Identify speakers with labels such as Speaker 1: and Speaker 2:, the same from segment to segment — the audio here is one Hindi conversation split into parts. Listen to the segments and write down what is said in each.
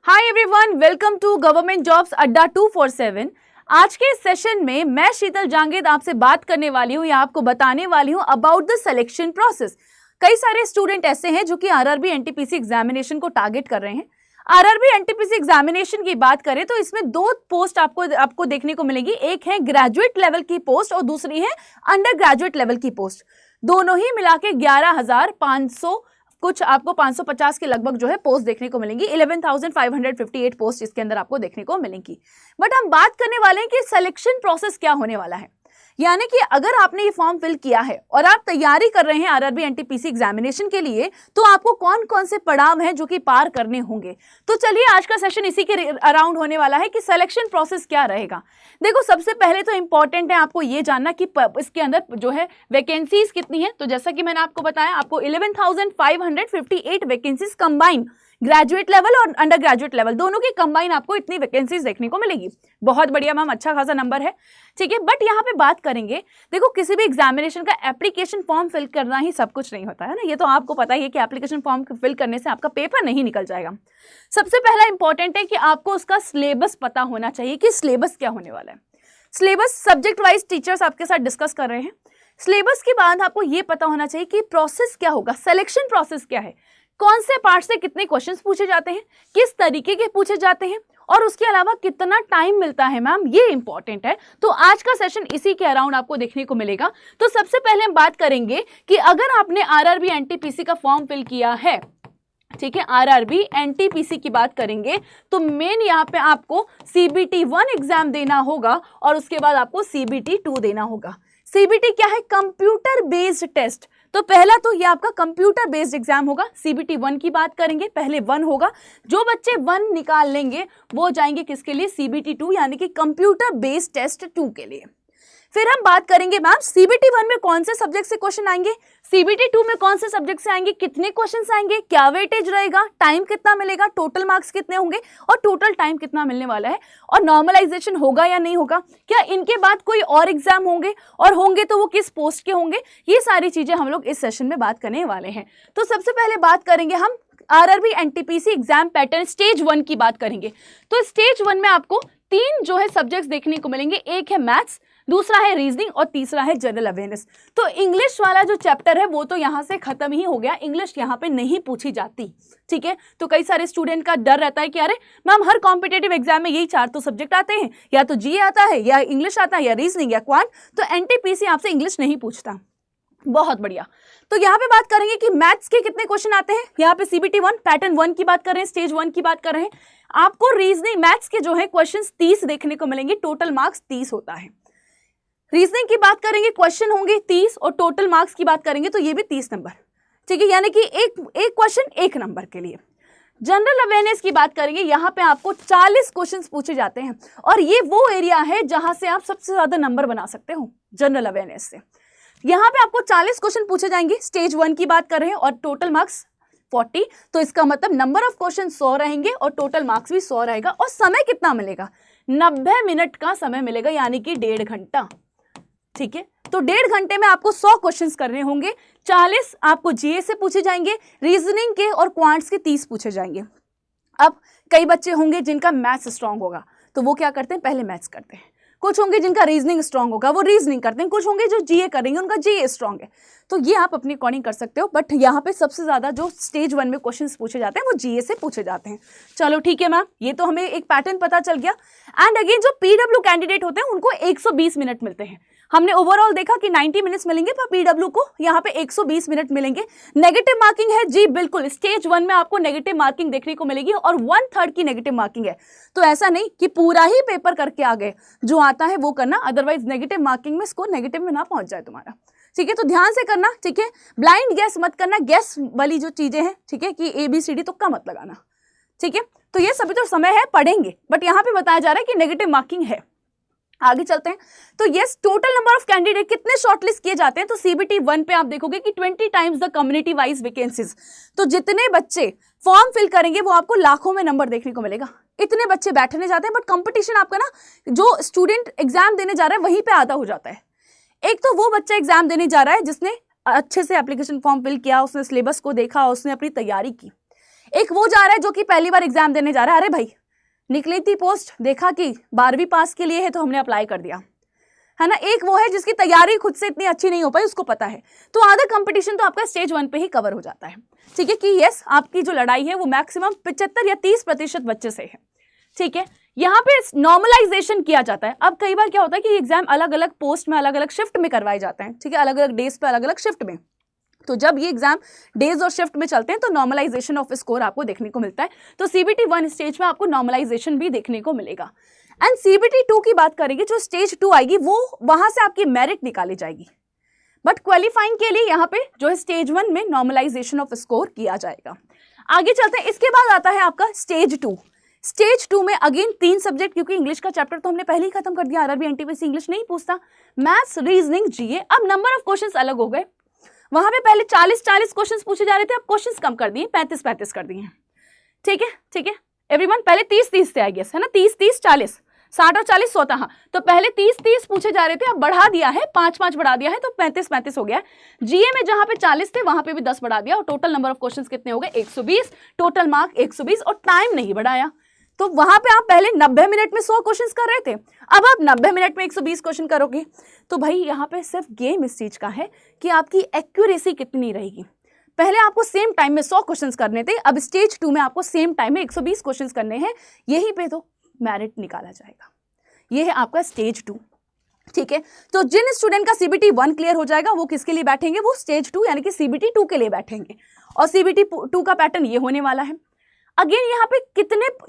Speaker 1: Hi everyone, welcome to government jobs Adda 247। आज के इस सेशन में मैं शीतल जांगीद आपसे बात करने वाली हूँ या आपको बताने वाली हूँ अबाउट द सिलेक्शन प्रोसेस। कई सारे स्टूडेंट ऐसे हैं जो कि आरआरबी एनटीपीसी एग्जामिनेशन को टारगेट कर रहे हैं। आरआरबी एनटीपीसी एग्जामिनेशन की बात करें तो इसमें दो पोस्ट आपको देखने को मिलेगी। एक है ग्रेजुएट लेवल की पोस्ट और दूसरी है अंडर ग्रेजुएट लेवल की पोस्ट। दोनों ही मिला के 11,500 कुछ आपको 550 के लगभग जो है पोस्ट देखने को मिलेंगी। 11,558 पोस्ट इसके अंदर आपको देखने को मिलेंगी। बट हम बात करने वाले हैं कि सिलेक्शन प्रोसेस क्या होने वाला है। यानी कि अगर आपने ये फॉर्म फिल किया है और आप तैयारी कर रहे हैं आरआरबी एनटीपीसी एग्जामिनेशन के लिए, तो आपको कौन कौन से पड़ाव हैं जो कि पार करने होंगे। तो चलिए आज का सेशन इसी के अराउंड होने वाला है कि सिलेक्शन प्रोसेस क्या रहेगा। देखो, सबसे पहले तो इंपॉर्टेंट है आपको ये जानना कि इसके अंदर जो है वैकेंसीज कितनी है। तो जैसा कि मैंने आपको बताया, आपको 11,558 वैकेंसीज कंबाइन ग्रेजुएट लेवल और अंडर ग्रेजुएट लेवल दोनों की कंबाइन आपको इतनी वैकेंसीज देखने को मिलेगी। बहुत बढ़िया मैम, अच्छा खासा नंबर है, ठीक है। बट यहाँ पे बात करेंगे, देखो किसी भी एग्जामिनेशन का एप्लीकेशन फॉर्म फिल करना ही सब कुछ नहीं होता है ना। ये तो आपको पता ही है कि एप्लीकेशन फॉर्म फिल करने से आपका पेपर नहीं निकल जाएगा। सबसे पहला इंपॉर्टेंट है कि आपको उसका सिलेबस पता होना चाहिए कि सिलेबस क्या होने वाला है। सिलेबस सब्जेक्ट वाइज टीचर्स आपके साथ डिस्कस कर रहे हैं। सिलेबस के बाद आपको ये पता होना चाहिए कि प्रोसेस क्या होगा, सिलेक्शन प्रोसेस क्या है, कौन से पार्ट से कितने क्वेश्चंस पूछे जाते हैं, किस तरीके के पूछे जाते हैं और उसके अलावा कितना टाइम मिलता है मैम, ये इंपॉर्टेंट है। तो आज का सेशन इसी के अराउंड आपको देखने को मिलेगा। तो सबसे पहले हम बात करेंगे कि अगर आपने आरआरबी एनटीपीसी का फॉर्म फिल किया है, ठीक है, आरआरबी एनटीपीसी की बात करेंगे तो मेन यहाँ पे आपको सीबीटी 1 एग्जाम देना होगा और उसके बाद आपको सीबीटी 2 देना होगा। सीबीटी क्या है? Computer based test. तो पहला तो ये आपका कंप्यूटर बेस्ड एग्जाम होगा। सीबीटी 1 की बात करेंगे, पहले 1 होगा। जो बच्चे 1 निकाल लेंगे वो जाएंगे किसके लिए? सीबीटी 2 यानी कि कंप्यूटर बेस्ड टेस्ट 2 के लिए। फिर हम बात करेंगे मैम सीबीटी 1 में कौन से सब्जेक्ट से क्वेश्चन आएंगे, सीबीटी 2 में कौन से सब्जेक्ट से आएंगे, कितने क्वेश्चंस आएंगे, क्या वेटेज रहेगा, टाइम कितना मिलेगा, टोटल मार्क्स कितने होंगे और टोटल टाइम कितना मिलने वाला है, और नॉर्मलाइजेशन होगा या नहीं होगा, क्या इनके बाद कोई और एग्जाम होंगे और होंगे तो वो किस पोस्ट के होंगे। ये सारी चीजें हम लोग इस सेशन में बात करने वाले हैं। तो सबसे पहले बात करेंगे हम RRB NTPC exam pattern stage 1 की बात करेंगे। तो स्टेज 1 में आपको 3 जो है सब्जेक्ट्स देखने को मिलेंगे। एक है मैथ्स, दूसरा है रीजनिंग और तीसरा है जनरल अवेयरनेस। तो इंग्लिश वाला जो चैप्टर है वो तो यहाँ से खत्म ही हो गया, इंग्लिश यहाँ पे नहीं पूछी जाती, ठीक है। तो कई सारे स्टूडेंट का डर रहता है कि अरे मैम हर कॉम्पिटेटिव एग्जाम में यही 4 तो सब्जेक्ट आते हैं, या तो जीए आता है या इंग्लिश आता है या रीजनिंग या क्वांट, तो एनटीपीसी आपसे इंग्लिश नहीं पूछता। बहुत बढ़िया। तो यहाँ पे बात करेंगे कि मैथ्स के कितने क्वेश्चन आते हैं। यहाँ पे सीबीटी 1 पैटर्न 1 की बात कर रहे हैं, स्टेज 1 की बात कर रहे हैं। आपको रीजनिंग मैथ्स के जो है क्वेश्चंस 30 देखने को मिलेंगे, टोटल मार्क्स 30 होता है। रीजनिंग की बात करेंगे, क्वेश्चन होंगे 30 और टोटल मार्क्स की बात करेंगे तो ये भी 30 नंबर, ठीक है, यानी कि एक क्वेश्चन 1 नंबर के लिए। जनरल अवेयरनेस की बात करेंगे, यहाँ पे आपको 40 क्वेश्चंस पूछे जाते हैं और ये वो एरिया है जहां से आप सबसे ज्यादा नंबर बना सकते हो जनरल अवेयरनेस से। यहाँ पे आपको 40 क्वेश्चन पूछे जाएंगे, स्टेज 1 की बात कर रहे हैं, और टोटल मार्क्स 40। तो इसका मतलब नंबर ऑफ क्वेश्चन 100 रहेंगे और टोटल मार्क्स भी 100 रहेगा। और समय कितना मिलेगा? 90 मिनट का समय मिलेगा, यानी कि 1.5 घंटा, ठीक है। तो 1.5 घंटे में आपको 100 क्वेश्चंस करने होंगे। 40 आपको जीए से पूछे जाएंगे, रीजनिंग के और क्वांट्स के 30 पूछे जाएंगे। अब कई बच्चे होंगे जिनका मैथ्स स्ट्रांग होगा तो वो क्या करते हैं, पहले मैथ्स करते हैं। कुछ होंगे जिनका रीजनिंग स्ट्रांग होगा, वो रीजनिंग करते हैं। कुछ होंगे जो जीए करेंगे, उनका जीए स्ट्रांग है। तो ये आप अपने अकॉर्डिंग कर सकते हो। बट यहाँ पे सबसे ज्यादा जो स्टेज 1 में क्वेश्चंस पूछे जाते हैं वो जीए से पूछे जाते हैं। चलो ठीक है मैम, ये तो हमें एक पैटर्न पता चल गया। एंड अगेन जो पीडब्ल्यू कैंडिडेट होते हैं उनको 120 मिनट मिलते हैं। हमने ओवरऑल देखा कि 90 मिनट्स मिलेंगे, पर पीडब्ल्यू को यहाँ पे 120 मिनट मिलेंगे। नेगेटिव मार्किंग है जी, बिल्कुल। स्टेज 1 में आपको नेगेटिव मार्किंग देखने को मिलेगी और 1/3 की नेगेटिव मार्किंग है। तो ऐसा नहीं कि पूरा ही पेपर करके आ गए, जो आता है वो करना, अदरवाइज नेगेटिव मार्किंग में स्कोर नेगेटिव में ना पहुंच जाए तुम्हारा, ठीक है। तो ध्यान से करना, ठीक है। ब्लाइंड गैस मत करना, गैस वाली जो चीजें हैं, ठीक है, कि ABCD तुक्का मत लगाना, ठीक है। तो ये सभी तो समय है, पढ़ेंगे, बट यहाँ पे बताया जा रहा है कि नेगेटिव मार्किंग है। आगे चलते हैं। तो yes, total number of candidate कितने शॉर्टलिस्ट किए जाते हैं। तो सीबीटी 1 पे आप देखोगे कि 20 times the community wise vacancies. तो जितने बच्चे फॉर्म फिल करेंगे वो आपको लाखों में नंबर देखने को मिलेगा। इतने बच्चे बैठने जाते हैं, बट कंपटीशन आपका ना, जो स्टूडेंट एग्जाम देने जा रहा है वहीं पे आधा हो जाता है। एक तो वो बच्चा एग्जाम देने जा रहा है जिसने अच्छे से एप्लीकेशन फॉर्म फिल किया, उसने सिलेबस को देखा, उसने अपनी तैयारी की। एक वो जा रहा है जो कि पहली बार एग्जाम देने जा रहा है, अरे भाई निकली थी पोस्ट, देखा कि 12वीं पास के लिए है तो हमने अप्लाई कर दिया, है ना। एक वो है जिसकी तैयारी खुद से इतनी अच्छी नहीं हो पाई, उसको पता है, तो आधा कंपटीशन तो आपका स्टेज 1 पे ही कवर हो जाता है, ठीक है, कि यस आपकी जो लड़ाई है वो मैक्सिमम 75 या 30% बच्चे से है, ठीक है। यहाँ पे नॉर्मलाइजेशन किया जाता है। अब कई बार क्या होता है कि एग्जाम अलग अलग पोस्ट में अलग अलग शिफ्ट में करवाए जाते हैं, ठीक है, अलग अलग डेज पे अलग अलग शिफ्ट में, तो जब ये एग्जाम डेज और शिफ्ट में चलते हैं तो नॉर्मलाइजेशन ऑफ स्कोर आपको देखने को मिलता है। तो CBT 1 स्टेज में आपको नॉर्मलाइजेशन भी देखने को मिलेगा। एंड CBT 2 की बात करेंगे, जो स्टेज 2 आएगी वो वहां से आपकी मेरिट निकाली जाएगी, बट क्वालिफाइंग के लिए यहाँ पे जो है स्टेज 1 में नॉर्मलाइजेशन ऑफ स्कोर किया जाएगा। आगे चलते हैं, इसके बाद आता है आपका स्टेज 2। स्टेज 2 में अगेन 3 सब्जेक्ट, क्योंकि इंग्लिश का चैप्टर तो हमने पहले ही खत्म कर दिया, RRB NTPC इंग्लिश नहीं पूछता, मैथ्स, रीजनिंग, GA। अब नंबर ऑफ क्वेश्चंस अलग हो गए, वहां पे पहले 40 क्वेश्चंस पूछे जा रहे थे, अब क्वेश्चंस कम कर दिए, 35 कर दिए, ठीक है, ठीक है एवरीवन। पहले 30 से आई गेस, है ना, 30 40 60 और 40 100, हाँ, तो पहले 30 पूछे जा रहे थे, अब बढ़ा दिया है, 5 बढ़ा दिया है, तो 35 हो गया है। GA में जहां पे 40 थे वहां पे भी 10 बढ़ा दिया, और टोटल नंबर ऑफ क्वेश्चंस कितने हो गए, 120, टोटल मार्क 120, और टाइम नहीं बढ़ाया। तो वहां पे आप पहले 90 मिनट में 100 क्वेश्चंस कर रहे थे, अब आप 90 मिनट में 120 क्वेश्चन करोगे, तो भाई यहाँ पे सिर्फ गेम इस चीज का है कि आपकी एक्यूरेसी कितनी रहेगी। पहले आपको सेम टाइम में 100 क्वेश्चंस करने थे, अब स्टेज 2 में आपको सेम टाइम में 120 क्वेश्चंस करने हैं, यहीं पे तो मेरिट निकाला जाएगा। ये है आपका स्टेज 2, ठीक है। तो जिन स्टूडेंट का CBT 1 क्लियर हो जाएगा वो किसके लिए बैठेंगे, वो स्टेज 2 यानी कि CBT 2 के लिए बैठेंगे, और CBT 2 का पैटर्न ये होने वाला है। अगेन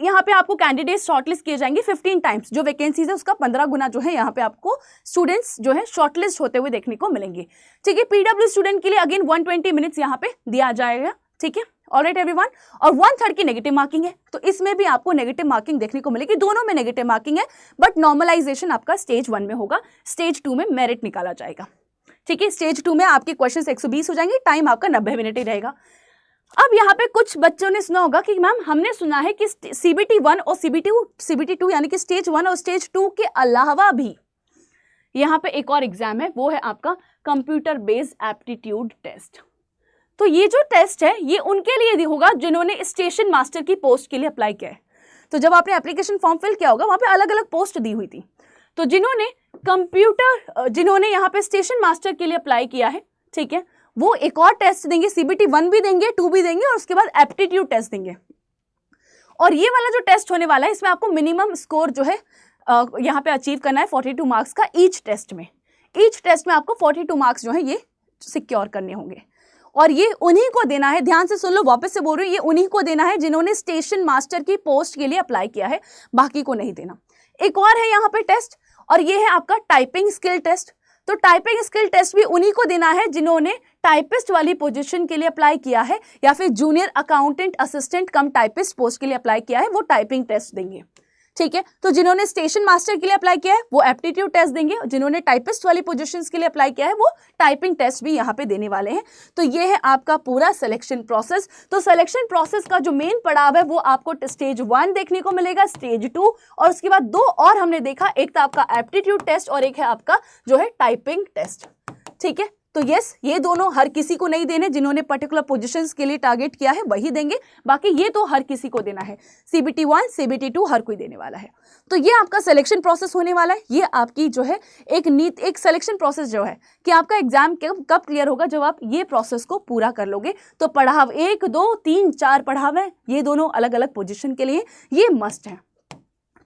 Speaker 1: यहाँ पे आपको कैंडिडेट शॉर्टलिस्ट किए जाएंगे 15 टाइम्स, जो वैकेंसीज है उसका 15 गुना जो है यहाँ पे आपको स्टूडेंट्स जो है शॉर्टलिस्ट होते हुए देखने को मिलेंगे, ठीक है। PW स्टूडेंट के लिए अगेन 120 मिनट्स यहाँ पे दिया जाएगा, ठीक है, ऑलराइट एवरीवन। और 1/3 की नेगेटिव मार्किंग है, तो इसमें भी आपको नेगेटिव मार्किंग देखने को मिलेगी, दोनों में नेगेटिव मार्किंग है, बट नॉर्मलाइजेशन आपका स्टेज 1 में होगा, स्टेज 2 में मेरिट निकाला जाएगा, ठीक है। स्टेज 2 में आपके क्वेश्चन 120 हो जाएंगे, टाइम आपका 90 मिनट ही रहेगा। अब यहाँ पे कुछ बच्चों ने सुना होगा कि मैम हमने सुना है कि CBT 1 और CBT 2 यानी कि स्टेज 1 और स्टेज 2 के अलावा भी यहाँ पे एक और एग्जाम है, वो है आपका कंप्यूटर बेस्ड एप्टीट्यूड टेस्ट। तो ये जो टेस्ट है ये उनके लिए होगा जिन्होंने स्टेशन मास्टर की पोस्ट के लिए अप्लाई किया है। तो जब आपने एप्लीकेशन फॉर्म फिल किया होगा वहां पे अलग अलग पोस्ट दी हुई थी, तो जिन्होंने यहाँ पे स्टेशन मास्टर के लिए अप्लाई किया है, ठीक है, वो एक और टेस्ट देंगे, CBT 1 भी देंगे, 2 भी देंगे, और उसके बाद एप्टीट्यूड टेस्ट देंगे। और ये वाला जो टेस्ट होने वाला है इसमें आपको मिनिमम स्कोर जो है यहाँ पे अचीव करना है 42 मार्क्स का ईच टेस्ट में। ईच टेस्ट में आपको 42 मार्क्स जो है ये सिक्योर करने होंगे, और ये उन्हीं को देना है, ध्यान से सुन लो, वापस से बोल रही हूँ, ये उन्हीं को देना है जिन्होंने स्टेशन मास्टर की पोस्ट के लिए अप्लाई किया है, बाकी को नहीं देना। एक और है यहाँ पे टेस्ट, और ये है आपका टाइपिंग स्किल टेस्ट। तो टाइपिंग स्किल टेस्ट भी उन्हीं को देना है जिन्होंने टाइपिस्ट वाली पोजीशन के लिए अप्लाई किया है, या फिर जूनियर अकाउंटेंट असिस्टेंट कम टाइपिस्ट पोस्ट के लिए अप्लाई किया है, वो टाइपिंग टेस्ट देंगे, ठीक है। तो जिन्होंने स्टेशन मास्टर के लिए अप्लाई किया है वो एप्टीट्यूड टेस्ट देंगे, जिन्होंने टाइपिस्ट वाली पोजीशंस के लिए अप्लाई किया है वो टाइपिंग टेस्ट भी यहाँ पे देने वाले हैं। तो ये है आपका पूरा सिलेक्शन प्रोसेस। तो सिलेक्शन प्रोसेस का जो मेन पड़ाव है वो आपको स्टेज 1 देखने को मिलेगा, स्टेज 2, और उसके बाद 2 और हमने देखा, एक था आपका एप्टीट्यूड टेस्ट और एक है आपका जो है टाइपिंग टेस्ट, ठीक है। तो यस, ये दोनों हर किसी को नहीं देने, जिन्होंने पर्टिकुलर पोजीशंस के लिए टारगेट किया है वही देंगे, बाकी ये तो हर किसी को देना है। CBT 1 CBT 2 हर कोई देने वाला है। तो ये आपका सिलेक्शन प्रोसेस होने वाला है। ये आपकी जो है एक सिलेक्शन प्रोसेस जो है कि आपका एग्जाम कब क्लियर होगा, जब आप ये प्रोसेस को पूरा कर लोगे। तो पढ़ाव 1 2 3 4 पढ़ाव है, ये दोनों अलग अलग पोजिशन के लिए ये मस्ट है,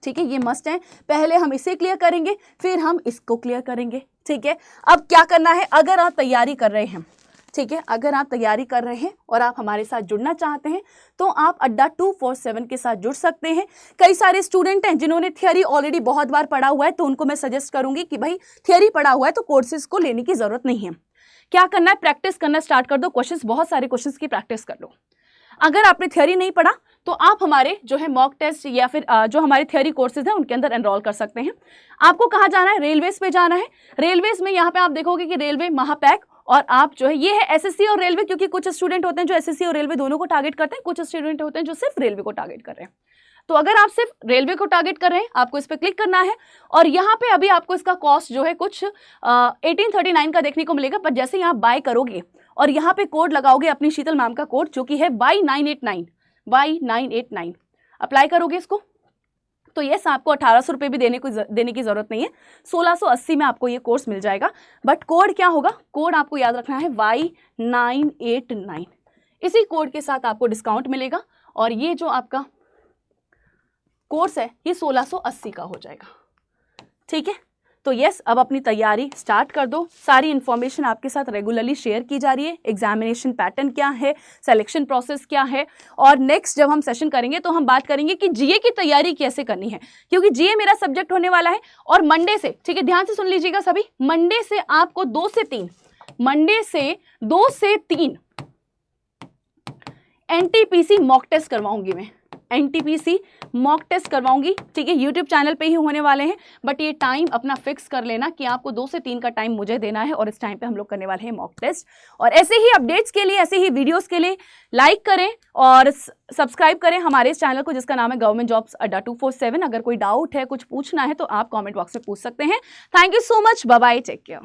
Speaker 1: ठीक है, ये मस्ट है। पहले हम इसे क्लियर करेंगे, फिर हम इसको क्लियर करेंगे, ठीक है। अब क्या करना है, अगर आप तैयारी कर रहे हैं, ठीक है, अगर आप तैयारी कर रहे हैं और आप हमारे साथ जुड़ना चाहते हैं तो आप अड्डा 247 के साथ जुड़ सकते हैं। कई सारे स्टूडेंट हैं जिन्होंने थियरी ऑलरेडी बहुत बार पढ़ा हुआ है, तो उनको मैं सजेस्ट करूंगी कि भाई थियरी पढ़ा हुआ है तो कोर्सेज को लेने की जरूरत नहीं है। क्या करना है, प्रैक्टिस करना स्टार्ट कर दो, क्वेश्चंस, बहुत सारे क्वेश्चंस की प्रैक्टिस कर लो। अगर आपने थियरी नहीं पढ़ा तो आप हमारे जो है मॉक टेस्ट या फिर जो हमारे थियरी कोर्सेज हैं उनके अंदर एनरोल कर सकते हैं। आपको कहाँ जाना है, रेलवेज पे जाना है। रेलवेज में यहाँ पे आप देखोगे कि रेलवे, महापैक, और आप जो है ये है SSC और रेलवे, क्योंकि कुछ स्टूडेंट होते हैं जो SSC और रेलवे दोनों को टारगेट करते हैं, कुछ स्टूडेंट होते हैं जो सिर्फ रेलवे को टारगेट कर रहे हैं। तो अगर आप सिर्फ रेलवे को टारगेट कर रहे हैं, आपको इस पर क्लिक करना है, और यहाँ पे अभी आपको इसका कॉस्ट जो है कुछ 1839 का देखने को मिलेगा। पर जैसे यहाँ बाय करोगे और यहाँ पे कोड लगाओगे अपनी शीतल मैम का कोड जो कि है Y989, Y989 अप्लाई करोगे इसको तो यस आपको 1800 रुपये भी देने की ज़रूरत नहीं है, 1680 में आपको ये कोर्स मिल जाएगा। बट कोड क्या होगा, कोड आपको याद रखना है Y989। इसी कोड के साथ आपको डिस्काउंट मिलेगा और ये जो आपका कोर्स है ये 1680 का हो जाएगा। ठीक है, तो यस अब अपनी तैयारी स्टार्ट कर दो। सारी इन्फॉर्मेशन आपके साथ रेगुलरली शेयर की जा रही है। एग्जामिनेशन पैटर्न क्या है, सिलेक्शन प्रोसेस क्या है, और नेक्स्ट जब हम सेशन करेंगे तो हम बात करेंगे कि जीए की तैयारी कैसे करनी है, क्योंकि जीए मेरा सब्जेक्ट होने वाला है। और मंडे से, ठीक है ध्यान से सुन लीजिएगा सभी, मंडे से आपको 2 से 3 एनटीपीसी मॉक टेस्ट करवाऊंगी मैं, एनटीपीसी मॉक टेस्ट करवाऊंगी। ठीक है, यूट्यूब चैनल पे ही होने वाले हैं, बट ये टाइम अपना फिक्स कर लेना कि आपको 2 से 3 का टाइम मुझे देना है और इस टाइम पे हम लोग करने वाले हैं मॉक टेस्ट। और ऐसे ही अपडेट्स के लिए, ऐसे ही वीडियोस के लिए लाइक करें और सब्सक्राइब करें हमारे इस चैनल को जिसका नाम है गवर्नमेंट जॉब्स अड्डा 247। अगर कोई डाउट है, कुछ पूछना है तो आप कॉमेंट बॉक्स में पूछ सकते हैं। Thank you so much, bye bye, take care.